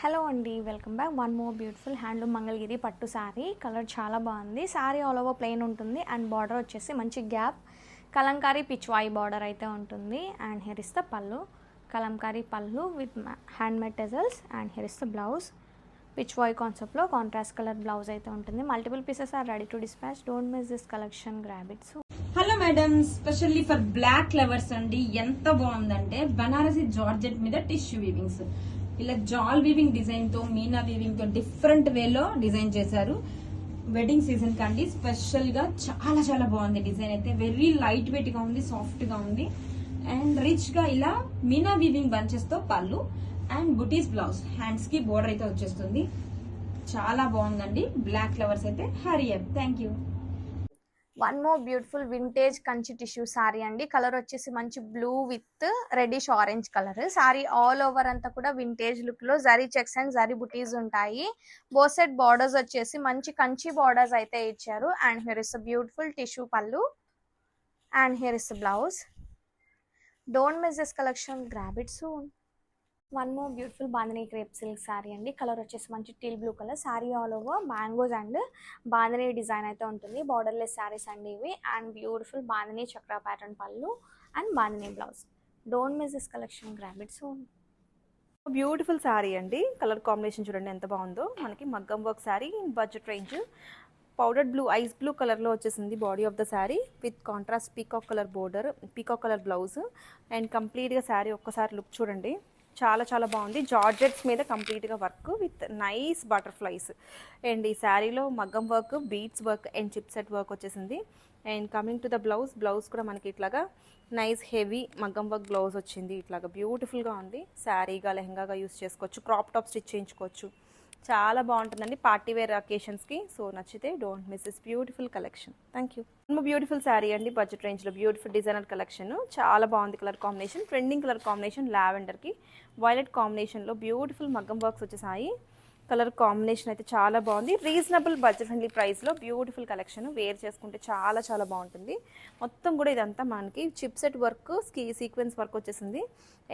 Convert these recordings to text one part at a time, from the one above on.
Hello అండి, welcome back. One more beautiful handloom Mangalagiri పట్టు sari. Colour చాలా బాగుంది. శారీ ఆల్ ఓవర్ ప్లెయిన్ ఉంటుంది అండ్ బార్డర్ వచ్చేసి మంచి గ్యాప్ కలంకారీ పిచ్వాయి బార్డర్ అయితే ఉంటుంది. అండ్ హియర్ ఇస్ ద పళ్ళు, కలంకారీ పళ్ళు with handmade tassels. And here is the blouse, Pichwai కాన్సెప్ట్లో కాంట్రాస్ట్ కలర్ బ్లౌజ్ అయితే ఉంటుంది. Multiple pieces are ready to dispatch. Don't miss this collection, grab it. So hello madam, specially for black lovers అండి. ఎంత బాగుందంటే Banarasi georgette మీద tissue weavings, ఇలా జాల్ weaving design తో మీనా వీవింగ్ తో డిఫరెంట్ వేలో డిజైన్ చేశారు. వెడ్డింగ్ సీజన్ కండి స్పెషల్ గా చాలా చాలా బాగుంది. డిజైన్ అయితే వెరీ లైట్ వెయిట్ గా ఉంది, సాఫ్ట్ గా ఉంది అండ్ రిచ్ గా ఇలా మీనా వీవింగ్ బంచెస్ తో పళ్ళు అండ్ బుటీస్ బ్లౌజ్, హ్యాండ్స్ కి బోర్డర్ అయితే వచ్చేస్తుంది. చాలా బాగుందండి. బ్లాక్ లవర్స్ అయితే hurry up. Thank you. One more beautiful vintage Kanchi tissue sari అండి. కలర్ వచ్చేసి మంచి blue with reddish orange colour. Sari all over అంతా కూడా వింటేజ్ లుక్ లో జరీ చెక్స్ అండ్ జరీ బుటీస్ ఉంటాయి. బోసెట్ బార్డర్స్ వచ్చేసి మంచి కంచి బార్డర్స్ అయితే ఇచ్చారు. And here is beautiful tissue పళ్ళు and here is blouse. Don't miss this collection, grab it soon. One more beautiful bandhani crepe silk sari అండి. కలర్ వచ్చేసి మంచి teal blue colour. Sari all over mangoes and bandhani design అయితే ఉంటుంది. Borderless saris అండి ఇవి. And beautiful bandhani చక్ర pattern పళ్ళు and bandhani blouse. Don't miss this collection, grab it soon. Beautiful sari అండి. కలర్ కాంబినేషన్ చూడండి ఎంత బాగుందో. మనకి మగ్గం work sari in budget range. Powder blue, ice blue కలర్లో వచ్చేసింది body of the sari with contrast peacock colour border, peacock colour blouse and కంప్లీట్గా శారీ ఒక్కసారి లుక్ చూడండి. చాలా చాలా బాగుంది. జార్జెట్స్ మీద కంప్లీట్గా work with nice butterflies and ఈ శారీలో మగ్గం work, beads work and chip set work వచ్చేసింది. And coming to the blouse, blouse కూడా మనకి ఇట్లాగా నైస్ హెవీ మగ్గం వర్క్ బ్లౌజ్ వచ్చింది. ఇట్లాగా బ్యూటిఫుల్గా ఉంది. శారీగా లెహంగాగా యూస్ చేసుకోవచ్చు, క్రాప్ టాప్ స్టిచ్ చేయించుకోవచ్చు. చాలా బాగుంటుందండి పార్టీ వేర్ అకేషన్స్కి. సో నచ్చితే don't miss this beautiful collection. Thank you. Beautiful sari అండి బడ్జెట్ రేంజ్లో. బ్యూటిఫుల్ డిజైనర్ కలెక్షన్, చాలా బాగుంది. Colour combination trending colour combination, లావెండర్కి వైలెట్ కాంబినేషన్లో బ్యూటిఫుల్ మగ్గం వర్క్స్ వచ్చేసాయి. కలర్ కాంబినేషన్ అయితే చాలా బాగుంది. రీజనబుల్ బడ్జెట్ ఫ్రెండ్లీ ప్రైస్లో బ్యూటిఫుల్ కలెక్షన్. వేర్ చేసుకుంటే చాలా చాలా బాగుంటుంది. మొత్తం కూడా ఇదంతా మనకి chip set work, sequence work వచ్చేసింది.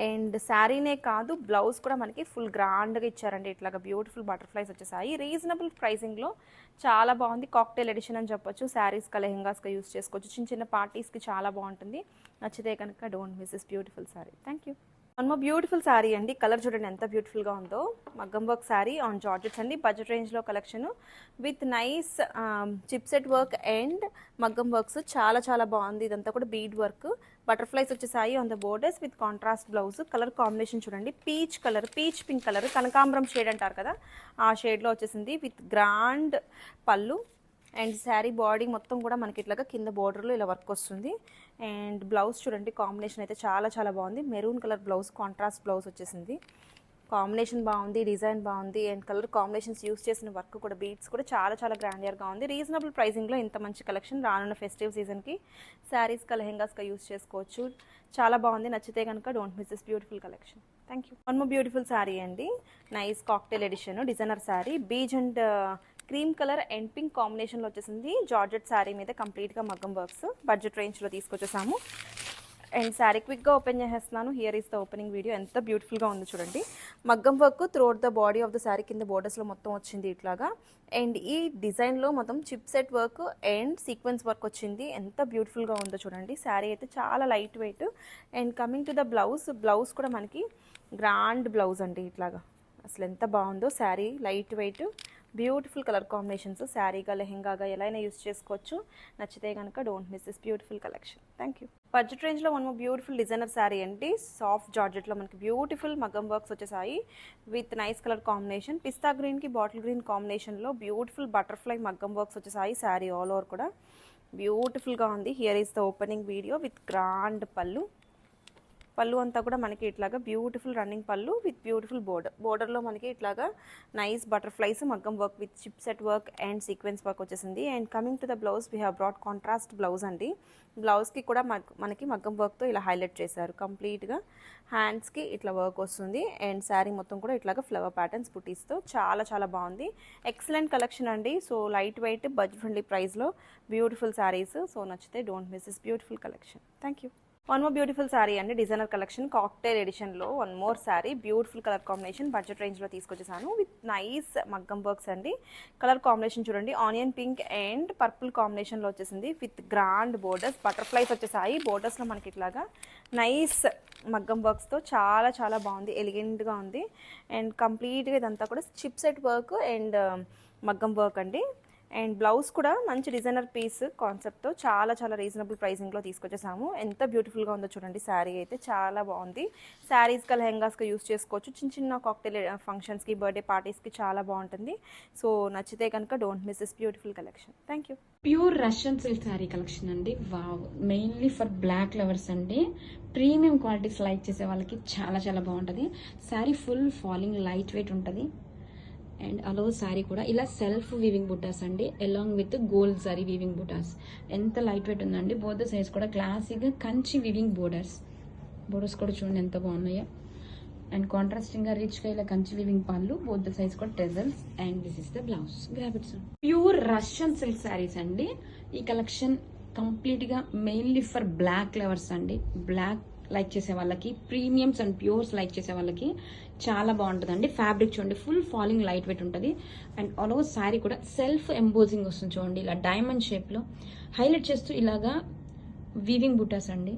అండ్ శారీనే కాదు బ్లౌజ్ కూడా మనకి ఫుల్ గ్రాండ్గా ఇచ్చారండి. ఇట్లాగా బ్యూటిఫుల్ బటర్ఫ్లైస్ వచ్చేసాయి. రీజనబుల్ ప్రైసింగ్లో చాలా బాగుంది. కాక్టైల్ ఎడిషన్ అని చెప్పొచ్చు. శారీస్గా లెహంగాస్గా యూస్ చేసుకోవచ్చు. చిన్న చిన్న పార్టీస్కి చాలా బాగుంటుంది. నచ్చితే కనుక don't miss this beautiful sari. Thank you. One more beautiful sari అండి. కలర్ చూడండి ఎంత బ్యూటిఫుల్గా ఉందో. మగ్గం వర్క్ శారీ ఆన్ జార్జెట్స్ అండి. బడ్జెట్ రేంజ్లో collection with nice chip set work and మగ్గం వర్క్స్. చాలా చాలా బాగుంది. ఇదంతా కూడా బీడ్ వర్క్, బటర్ఫ్లైస్ వచ్చేసాయి on the borders with contrast blouse. Colour combination చూడండి, peach colour, peach pink colour, కనకాంబరం షేడ్ అంటారు కదా ఆ షేడ్లో వచ్చేసింది. విత్ గ్రాండ్ పళ్ళు అండ్ శారీ బాడీ మొత్తం కూడా మనకి ఇట్లాగా కింద బోర్డర్లో ఇలా వర్క్ వస్తుంది. అండ్ బ్లౌజ్ చూడండి, కాంబినేషన్ అయితే చాలా చాలా బాగుంది. Maroon colour blouse, contrast blouse వచ్చేసింది. కాంబినేషన్ బాగుంది, డిజైన్ బాగుంది అండ్ కలర్ కాంబినేషన్స్ యూస్ చేసిన వర్క్ కూడా, బీట్స్ కూడా చాలా చాలా గ్రాండియర్గా ఉంది. రీజనబుల్ ప్రైసింగ్లో ఇంత మంచి కలెక్షన్ రానున్న ఫెస్టివ్ సీజన్కి శారీస్గా లెహెంగాస్గా యూస్ చేసుకోవచ్చు. చాలా బాగుంది. నచ్చితే కనుక don't miss this beautiful collection. Thank you. One more beautiful sari అండి. Nice cocktail edition designer sari. Beige and cream colour and pink కాంబినేషన్లో వచ్చేసింది. జార్జెట్ శారీ మీద కంప్లీట్గా మగ్గం వర్క్స్ బడ్జెట్ రేంజ్లో తీసుకొచ్చేసాము. అండ్ శారీ క్విక్గా ఓపెన్ చేసేస్తున్నాను. Here is the opening video. ఎంత బ్యూటిఫుల్గా ఉందో చూడండి. మగ్గం work throughout the body of the sari, కింద బోర్డర్స్లో మొత్తం వచ్చింది ఇట్లాగా. అండ్ ఈ డిజైన్లో మొత్తం chip set work and sequence work వచ్చింది. ఎంత బ్యూటిఫుల్గా ఉందో చూడండి. శారీ అయితే చాలా light weight. And coming to the blouse, blouse కూడా మనకి గ్రాండ్ బ్లౌజ్ అండి. ఇట్లాగా అసలు ఎంత బాగుందో sari. Light weight, beautiful colour combinations. శారీగా లెహెంగాగా ఎలా అయినా యూస్ చేసుకోవచ్చు. నచ్చితే కనుక don't miss this beautiful collection. Thank you. Budget రేంజ్లో one more beautiful designer sari అండి. సాఫ్ట్ జార్జెట్లో మనకి బ్యూటిఫుల్ మగ్గం వర్క్స్ వచ్చేసాయి విత్ నైస్ కలర్ కాంబినేషన్. పిస్తా గ్రీన్కి బాటిల్ గ్రీన్ కాంబినేషన్లో బ్యూటిఫుల్ బటర్ఫ్లై మగ్గం వర్క్స్ వచ్చేసాయి. శారీ ఆల్ ఓవర్ కూడా బ్యూటిఫుల్గా ఉంది. Here is the opening video with grand పళ్ళు. పళ్ళు అంతా కూడా మనకి ఇట్లాగా బ్యూటిఫుల్ రన్నింగ్ పళ్ళు విత్ బ్యూటిఫుల్ బోర్డర్లో మనకి ఇట్లాగా నైస్ బటర్ఫ్లైస్ మగ్గం work with chip set work and sequence work వచ్చేసింది. And coming to the blouse, we have brought contrast blouse అండి. బ్లౌజ్కి కూడా మనకి మగ్గం వర్క్తో ఇలా హైలైట్ చేశారు. కంప్లీట్గా హ్యాండ్స్కి ఇట్లా వర్క్ వస్తుంది. అండ్ శారీ మొత్తం కూడా ఇట్లాగా ఫ్లవర్ ప్యాటర్న్స్ బుటీస్తో చాలా చాలా బాగుంది. ఎక్సలెంట్ కలెక్షన్ అండి. So light weight, budget friendly ప్రైస్లో బ్యూటిఫుల్ శారీస్. సో నచ్చితే don't miss this beautiful collection. Thank you. One more beautiful sari అండి, డిజైనర్ కలెక్షన్ కాక్టైల్ ఎడిషన్లో one more sari, beautiful colour combination, budget రేంజ్లో తీసుకొచ్చేసాను విత్ నైస్ మగ్గం వర్క్స్ అండి. Colour combination చూడండి, onion pink and purple కాంబినేషన్లో వచ్చేసింది విత్ గ్రాండ్ బోర్డర్స్, బటర్ఫ్లైస్ వచ్చేసాయి బోర్డర్స్లో మనకి ఇట్లాగా నైస్ మగ్గం వర్క్స్తో చాలా చాలా బాగుంది, ఎలిగెంట్గా ఉంది. అండ్ కంప్లీట్గా ఇదంతా కూడా చిప్ సెట్ వర్క్ అండ్ మగ్గం వర్క్ అండి. అండ్ బ్లౌజ్ కూడా మంచి డిజైనర్ పీస్ కాన్సెప్ట్తో చాలా చాలా రీజనబుల్ ప్రైసింగ్లో తీసుకొచ్చేసాము. ఎంత బ్యూటిఫుల్గా ఉందో చూడండి, శారీ అయితే చాలా బాగుంది. శారీస్గా లెహెంగాస్గా యూస్ చేసుకోవచ్చు, చిన్న చిన్న కాక్టైల్ ఫంక్షన్స్కి బర్త్డే పార్టీస్కి చాలా బాగుంటుంది. సో నచ్చితే కనుక don't miss this beautiful collection. Thank you. Pure Russian silk sari collection అండి. Wow, mainly for black lovers అండి. ప్రీమియం క్వాలిటీస్ లైక్ చేసే వాళ్ళకి చాలా చాలా బాగుంటుంది. Sari full falling light weight ఉంటుంది. అండ్ అలో శారీ కూడా ఇలా సెల్ఫ్ వీవింగ్ బుటాస్ అండి, along with gold zari weaving బుటాస్. ఎంత లైట్ వెయిట్ ఉందండి. బోత్ సైజ్ కూడా క్లాసిక్గా కంచి వీవింగ్ బోర్డర్స్ కూడా చూడండి ఎంత బాగున్నాయో. అండ్ కాంట్రాస్టింగ్గా రిచ్గా ఇలా కంచి వీవింగ్ పళ్ళు, బోత్ సైజ్ కూడా టెజల్స్. And this is the blouse. Grab it. Pure Russian silk saris అండి. ఈ కలెక్షన్ కంప్లీట్గా మెయిన్లీ ఫర్ బ్లాక్ లవర్స్ అండి. బ్లాక్ లైక్ చేసే వాళ్ళకి, ప్రీమియమ్స్ అండ్ ప్యూర్స్ లైక్ చేసే వాళ్ళకి చాలా బాగుంటుందండి. ఫ్యాబ్రిక్ చూడండి ఫుల్ ఫాలింగ్ లైట్ వెయిట్ ఉంటుంది. అండ్ ఆల్ ఓవర్ శారీ కూడా సెల్ఫ్ ఎంబోజింగ్ వస్తుంది చూడండి, ఇలా డైమండ్ షేప్లో హైలైట్ చేస్తూ ఇలాగా వీవింగ్ బుటాస్ అండి.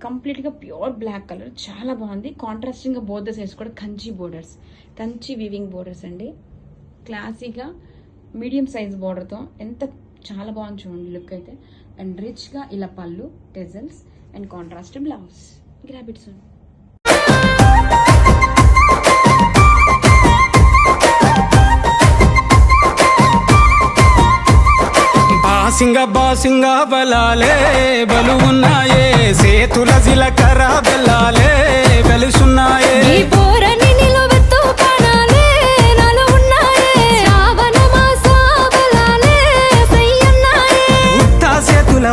కంప్లీట్గా ప్యూర్ బ్లాక్ కలర్ చాలా బాగుంది. కాంట్రాస్టింగ్గా బోత్ సైజ్ కూడా Kanchi borders, Kanchi weaving borders అండి. క్లాసీగా మీడియం సైజ్ బోర్డర్తో ఎంత చాలా బాగుంది చూడండి లుక్ అయితే. అండ్ రిచ్గా ఇలా పళ్ళు, tassels and contrast blouse. Grab it soon. బాసింగా బలాలే బలు ఉన్నాయే, సేతుల జిలకర బెల్లాలే వెలుసున్నాయే.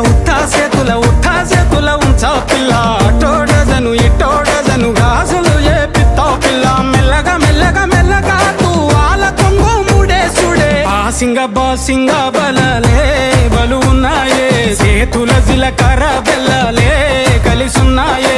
ఉత్తా సేతుల ఉంచా పిల్ల, అటోడజను ఇటోడజను గాజులు ఏ పిత్తా పిల్ల. మెల్లగా మెల్లగా మెల్లగా తూ వాళ్ళ కొంగు ముడేసుడే. బాసింగా బలాలే బలు ఉన్నాయే, సేతుల జిలకర బెల్లాలే కలిసున్నాయే.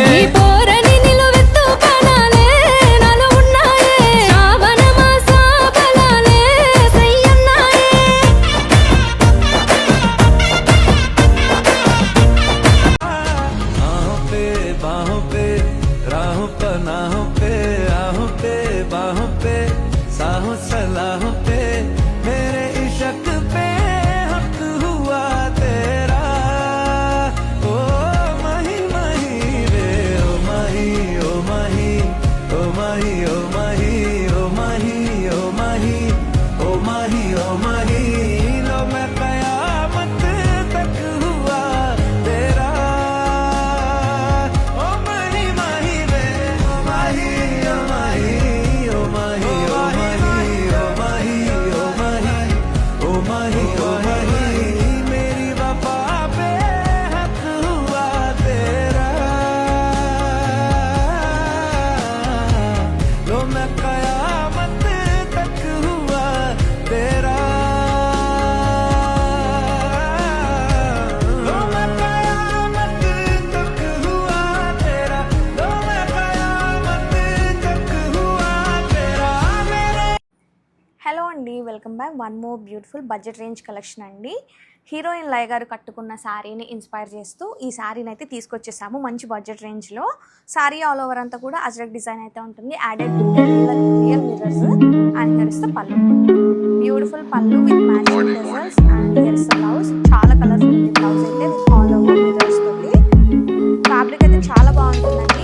హలో అండి, welcome back. One more beautiful budget range collection అండి. హీరోయిన్ లయ గారు కట్టుకున్న శారీని ఇన్స్పైర్ చేస్తూ ఈ శారీని అయితే తీసుకొచ్చేసాము మంచి బడ్జెట్ రేంజ్లో. శారీ ఆల్ ఓవర్ అంతా కూడా అజ్రక్ డిజైన్ అయితే ఉంటుంది. Added real mirrors and here is the పళ్ళు, బ్యూటిఫుల్ పళ్ళు with matching designs. And here is the blouse, చాలా కలర్ఫుల్ బ్లౌజ్ అయితే విత్ ఆల్ ఓవర్ మిర్రర్స్ తోటి. ఫ్యాబ్రిక్ అయితే చాలా బాగుంటుందండి.